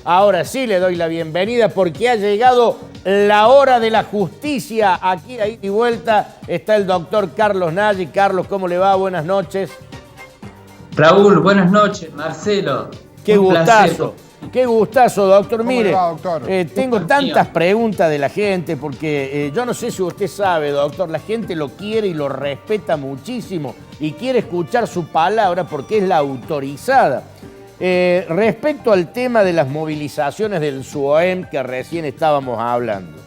Ahora sí le doy la bienvenida porque ha llegado la hora de la justicia. Aquí, ahí y vuelta, está el doctor Carlos Nagy. Carlos, ¿cómo le va? Buenas noches. Raúl, buenas noches. Marcelo, Qué un gustazo. Qué gustazo, doctor. ¿Cómo Mire, le va, doctor? Tengo tantas preguntas de la gente porque yo no sé si usted sabe, doctor, la gente lo quiere y lo respeta muchísimo y quiere escuchar su palabra porque es la autorizada. Respecto al tema de las movilizaciones del SUOEM que recién estábamos hablando.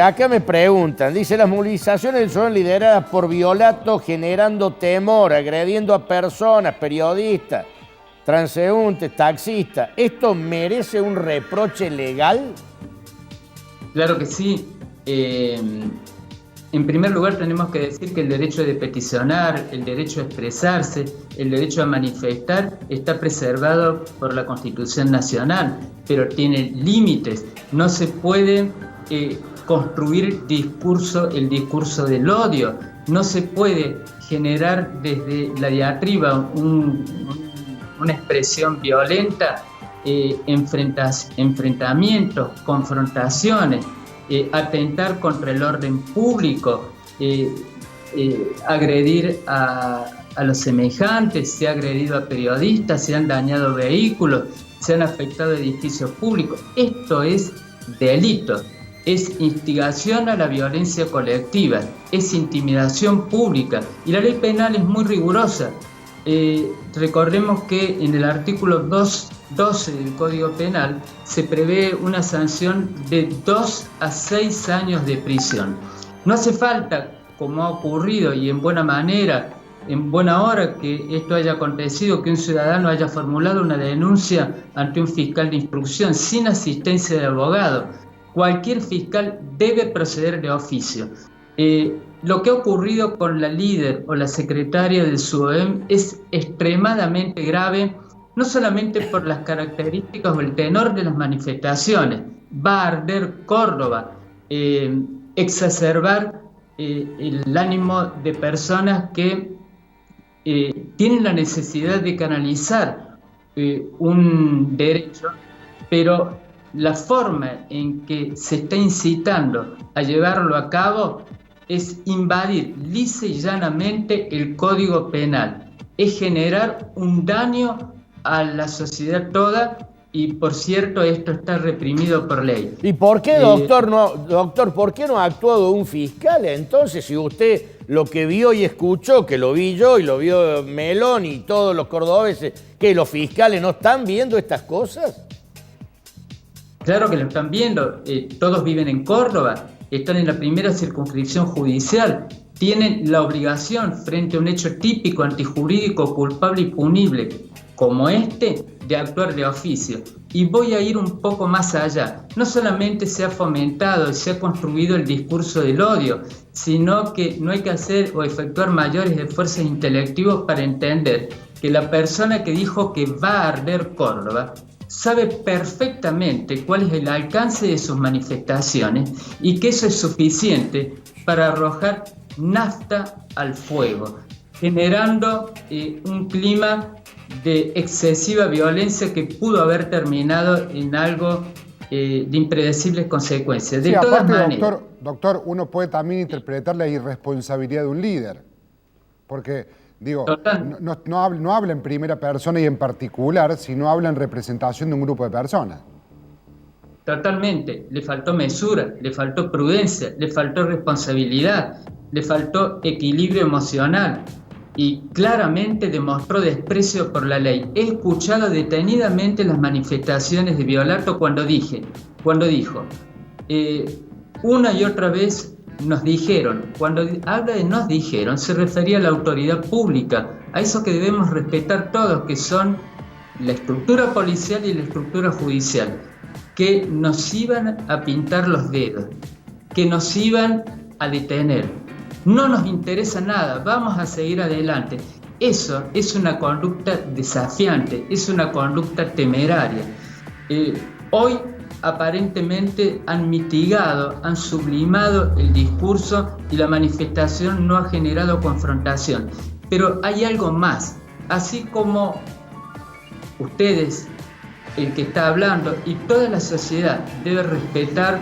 Acá me preguntan, dice, las movilizaciones son lideradas por Violato generando temor, agrediendo a personas, periodistas, transeúntes, taxistas. ¿Esto merece un reproche legal? Claro que sí. En primer lugar tenemos que decir que el derecho de peticionar, el derecho a expresarse, el derecho a manifestar está preservado por la Constitución Nacional, pero tiene límites. No se puede construir el discurso del odio, no se puede generar desde la diatriba una expresión violenta, enfrentamientos, confrontaciones, atentar contra el orden público, agredir a los semejantes, se ha agredido a periodistas, se han dañado vehículos, se han afectado edificios públicos. Esto es delito, es instigación a la violencia colectiva, es intimidación pública y la ley penal es muy rigurosa. Recordemos que en el artículo 12 del Código Penal se prevé una sanción de 2 a 6 años de prisión. No hace falta, como ha ocurrido y en buena manera, en buena hora que esto haya acontecido, que un ciudadano haya formulado una denuncia ante un fiscal de instrucción sin asistencia de abogado. Cualquier fiscal debe proceder de oficio. Lo que ha ocurrido con la líder o la secretaria del SUOEM es extremadamente grave, no solamente por las características o el tenor de las manifestaciones, va a arder Córdoba, exacerbar el ánimo de personas que tienen la necesidad de canalizar un derecho, pero la forma en que se está incitando a llevarlo a cabo es invadir lisa y llanamente el Código Penal, es generar un daño a la sociedad toda y, por cierto, esto está reprimido por ley. ¿Y por qué, doctor, por qué no ha actuado un fiscal entonces? Si usted lo que vio y escuchó, que lo vi yo y lo vio Melón y todos los cordobeses, ¿que los fiscales no están viendo estas cosas? Claro que lo están viendo, todos viven en Córdoba, están en la primera circunscripción judicial, tienen la obligación frente a un hecho típico, antijurídico, culpable y punible, como este, de actuar de oficio. Y voy a ir un poco más allá. No solamente se ha fomentado y se ha construido el discurso del odio, sino que no hay que hacer o efectuar mayores esfuerzos intelectivos para entender que la persona que dijo que va a arder Córdoba sabe perfectamente cuál es el alcance de sus manifestaciones y que eso es suficiente para arrojar nafta al fuego, generando un clima de excesiva violencia que pudo haber terminado en algo de impredecibles consecuencias. De todas maneras, doctor, uno puede también interpretar la irresponsabilidad de un líder, porque digo, no habla en primera persona y en particular, sino habla en representación de un grupo de personas. Totalmente, le faltó mesura, le faltó prudencia, le faltó responsabilidad, le faltó equilibrio emocional y claramente demostró desprecio por la ley. He escuchado detenidamente las manifestaciones de Violato cuando dijo, una y otra vez nos dijeron. Cuando habla de nos dijeron, se refería a la autoridad pública, a eso que debemos respetar todos, que son la estructura policial y la estructura judicial, que nos iban a pintar los dedos, que nos iban a detener. No nos interesa nada, vamos a seguir adelante. Eso es una conducta desafiante, es una conducta temeraria. Hoy aparentemente han mitigado, han sublimado el discurso y la manifestación no ha generado confrontación. Pero hay algo más, así como ustedes el que está hablando y toda la sociedad debe respetar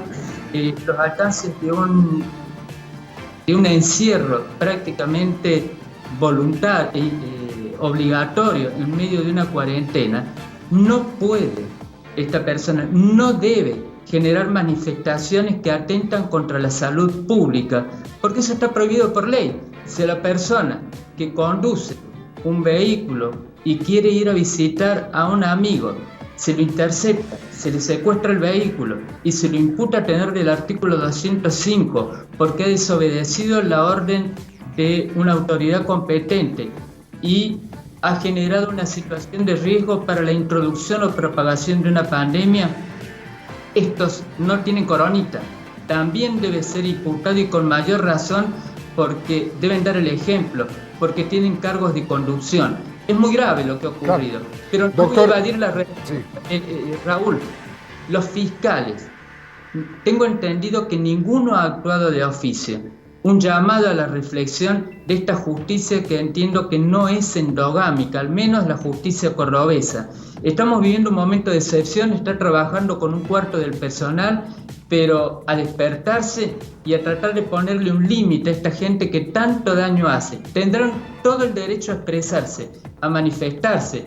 los alcances de un encierro prácticamente voluntario, obligatorio en medio de una cuarentena, no puede, esta persona no debe generar manifestaciones que atentan contra la salud pública, porque eso está prohibido por ley. Si la persona que conduce un vehículo y quiere ir a visitar a un amigo, se lo intercepta, se le secuestra el vehículo y se lo imputa a tener el artículo 205 porque ha desobedecido la orden de una autoridad competente y ha generado una situación de riesgo para la introducción o propagación de una pandemia, estos no tienen coronita. También debe ser imputado y con mayor razón porque deben dar el ejemplo, porque tienen cargos de conducción. Es muy grave lo que ha ocurrido, claro. Pero no Doctor, voy a evadir la respuesta. Sí. Raúl, los fiscales, tengo entendido que ninguno ha actuado de oficio. Un llamado a la reflexión de esta justicia que entiendo que no es endogámica, al menos la justicia cordobesa. Estamos viviendo un momento de excepción, está trabajando con un cuarto del personal, pero a despertarse y a tratar de ponerle un límite a esta gente que tanto daño hace. Tendrán todo el derecho a expresarse, a manifestarse,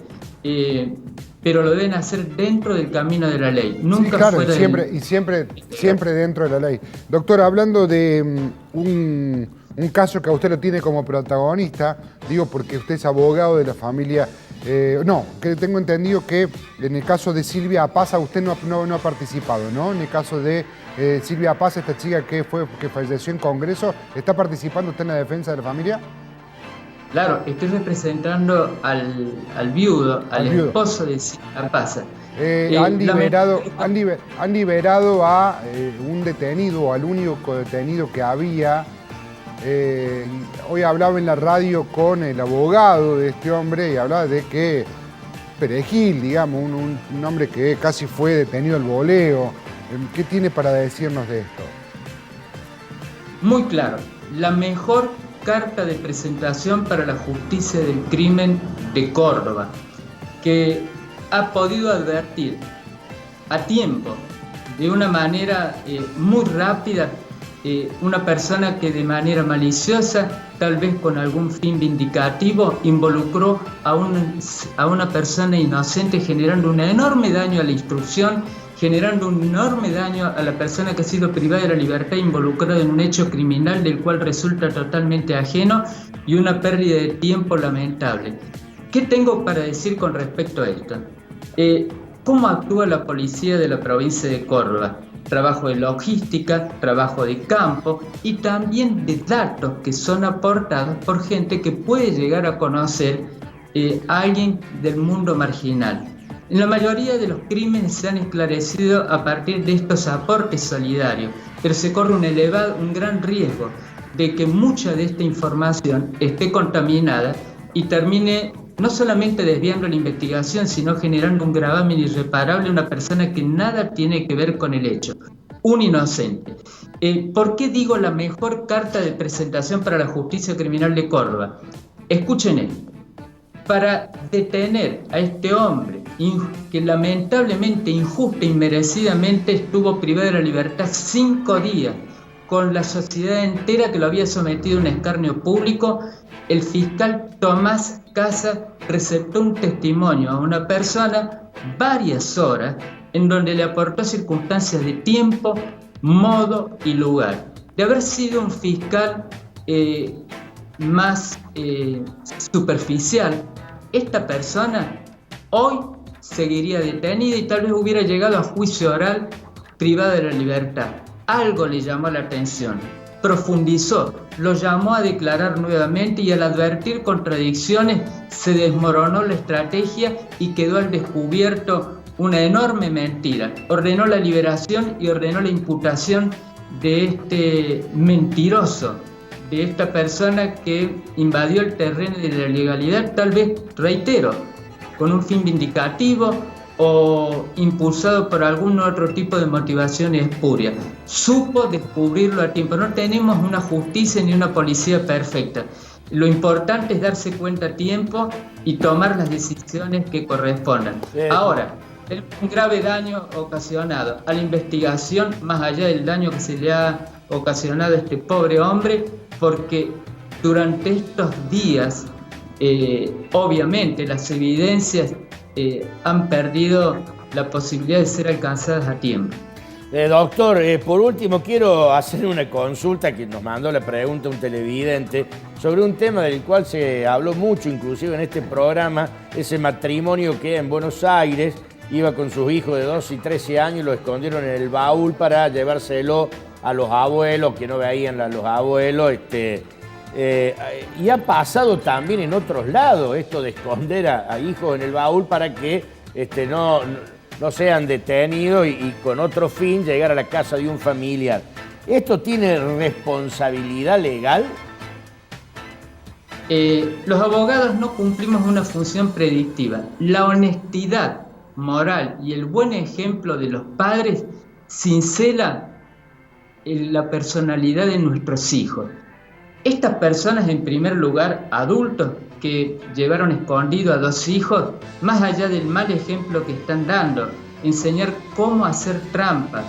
pero lo deben hacer dentro del camino de la ley, nunca sí, claro, fuera siempre dentro de la ley. Doctor, hablando de un caso que a usted lo tiene como protagonista, digo porque usted es abogado de la familia, que tengo entendido que en el caso de Silvia Paz usted no ha participado, ¿no? En el caso de Silvia Paz, esta chica que falleció en Congreso, ¿está participando usted en la defensa de la familia? Claro, estoy representando al viudo, al esposo de Silvia Paz. Han liberado a un detenido, al único detenido que había. Hoy hablaba en la radio con el abogado de este hombre y hablaba de que Perejil, digamos, un hombre que casi fue detenido al voleo. ¿Qué tiene para decirnos de esto? Muy claro, la mejor carta de presentación para la justicia del crimen de Córdoba, que ha podido advertir a tiempo, de una manera muy rápida, una persona que de manera maliciosa, tal vez con algún fin vindicativo, involucró a una persona inocente, generando un enorme daño a la instrucción, generando un enorme daño a la persona que ha sido privada de la libertad, involucrada en un hecho criminal del cual resulta totalmente ajeno y una pérdida de tiempo lamentable. ¿Qué tengo para decir con respecto a esto? ¿Cómo actúa la policía de la provincia de Córdoba? Trabajo de logística, trabajo de campo y también de datos que son aportados por gente que puede llegar a conocer a alguien del mundo marginal. En la mayoría de los crímenes se han esclarecido a partir de estos aportes solidarios, pero se corre un gran riesgo de que mucha de esta información esté contaminada y termine no solamente desviando la investigación, sino generando un gravamen irreparable a una persona que nada tiene que ver con el hecho, un inocente. ¿Por qué digo la mejor carta de presentación para la justicia criminal de Córdoba? Escuchen esto. Para detener a este hombre que lamentablemente, injusta y merecidamente estuvo privado de la libertad 5 días, con la sociedad entera que lo había sometido a un escarnio público, el fiscal Tomás Casa receptó un testimonio a una persona varias horas en donde le aportó circunstancias de tiempo, modo y lugar. De haber sido un fiscal más superficial, esta persona hoy seguiría detenida y tal vez hubiera llegado a juicio oral privada de la libertad. Algo le llamó la atención, profundizó, lo llamó a declarar nuevamente y al advertir contradicciones se desmoronó la estrategia y quedó al descubierto una enorme mentira. Ordenó la liberación y ordenó la imputación de este mentiroso, de esta persona que invadió el terreno de la legalidad, tal vez, reitero, con un fin vindicativo o impulsado por algún otro tipo de motivación espuria. Supo descubrirlo a tiempo. No tenemos una justicia ni una policía perfecta. Lo importante es darse cuenta a tiempo y tomar las decisiones que correspondan. Ahora, un grave daño ocasionado a la investigación, más allá del daño que se le ha ocasionado a este pobre hombre, porque durante estos días, obviamente, las evidencias han perdido la posibilidad de ser alcanzadas a tiempo. Doctor, por último quiero hacer una consulta que nos mandó la pregunta un televidente sobre un tema del cual se habló mucho, inclusive en este programa, ese matrimonio que en Buenos Aires iba con sus hijos de 12 y 13 años y lo escondieron en el baúl para llevárselo a los abuelos, que no veían a los abuelos. Y ha pasado también en otros lados esto de esconder a hijos en el baúl para que no sean detenidos y con otro fin llegar a la casa de un familiar. ¿Esto tiene responsabilidad legal? Los abogados no cumplimos una función predictiva. La honestidad moral y el buen ejemplo de los padres cincela la personalidad de nuestros hijos. Estas personas, en primer lugar, adultos que llevaron escondido a 2 hijos, más allá del mal ejemplo que están dando, enseñar cómo hacer trampa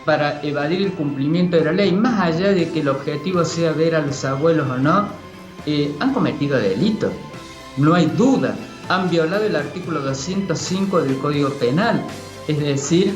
para evadir el cumplimiento de la ley, más allá de que el objetivo sea ver a los abuelos o no, han cometido delitos, no hay duda. Han violado el artículo 205 del Código Penal, es decir,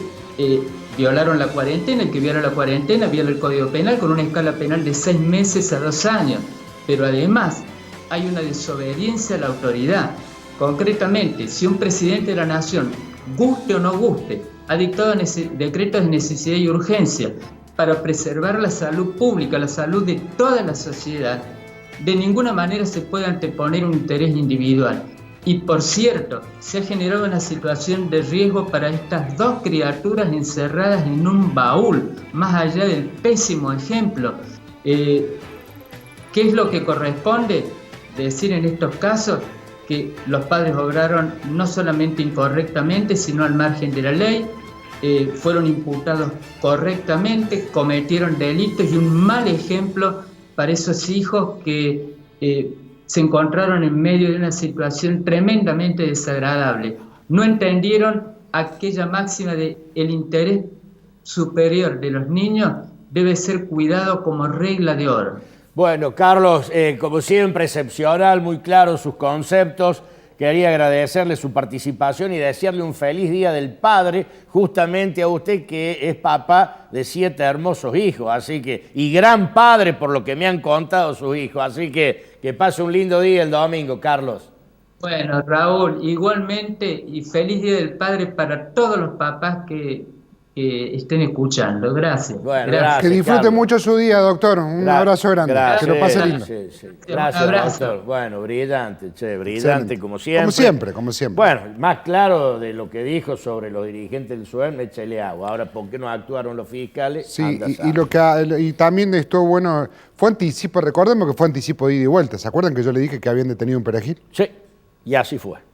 violaron la cuarentena. El que viola la cuarentena viola el Código Penal con una escala penal de 6 meses a 2 años. Pero además hay una desobediencia a la autoridad. Concretamente, si un presidente de la nación, guste o no guste, ha dictado decretos de necesidad y urgencia para preservar la salud pública, la salud de toda la sociedad, de ninguna manera se puede anteponer un interés individual. Y por cierto, se ha generado una situación de riesgo para estas 2 criaturas encerradas en un baúl, más allá del pésimo ejemplo. ¿Qué es lo que corresponde decir en estos casos? Que los padres obraron no solamente incorrectamente, sino al margen de la ley, fueron imputados correctamente, cometieron delitos y un mal ejemplo para esos hijos que se encontraron en medio de una situación tremendamente desagradable. No entendieron aquella máxima de el interés superior de los niños debe ser cuidado como regla de oro. Bueno, Carlos, como siempre, excepcional, muy claro sus conceptos. Quería agradecerle su participación y desearle un feliz Día del Padre, justamente a usted que es papá de 7 hermosos hijos, así que, y gran padre por lo que me han contado sus hijos, así que pase un lindo día el domingo, Carlos. Bueno, Raúl, igualmente y feliz Día del Padre para todos los papás que estén escuchando. Gracias. Bueno, gracias. Que disfrute Carlos. mucho su día, doctor. Un abrazo grande. Gracias. Que lo pase lindo. Sí. Gracias, doctor. Bueno, brillante, brillante. Excelente. Como siempre. Como siempre. Bueno, más claro de lo que dijo sobre los dirigentes del SUEM, échale agua. Ahora, ¿por qué no actuaron los fiscales? Sí, y también estuvo bueno, fue anticipo, recordemos que fue anticipo de ida y vuelta. ¿Se acuerdan que yo le dije que habían detenido un perejil? Sí, y así fue.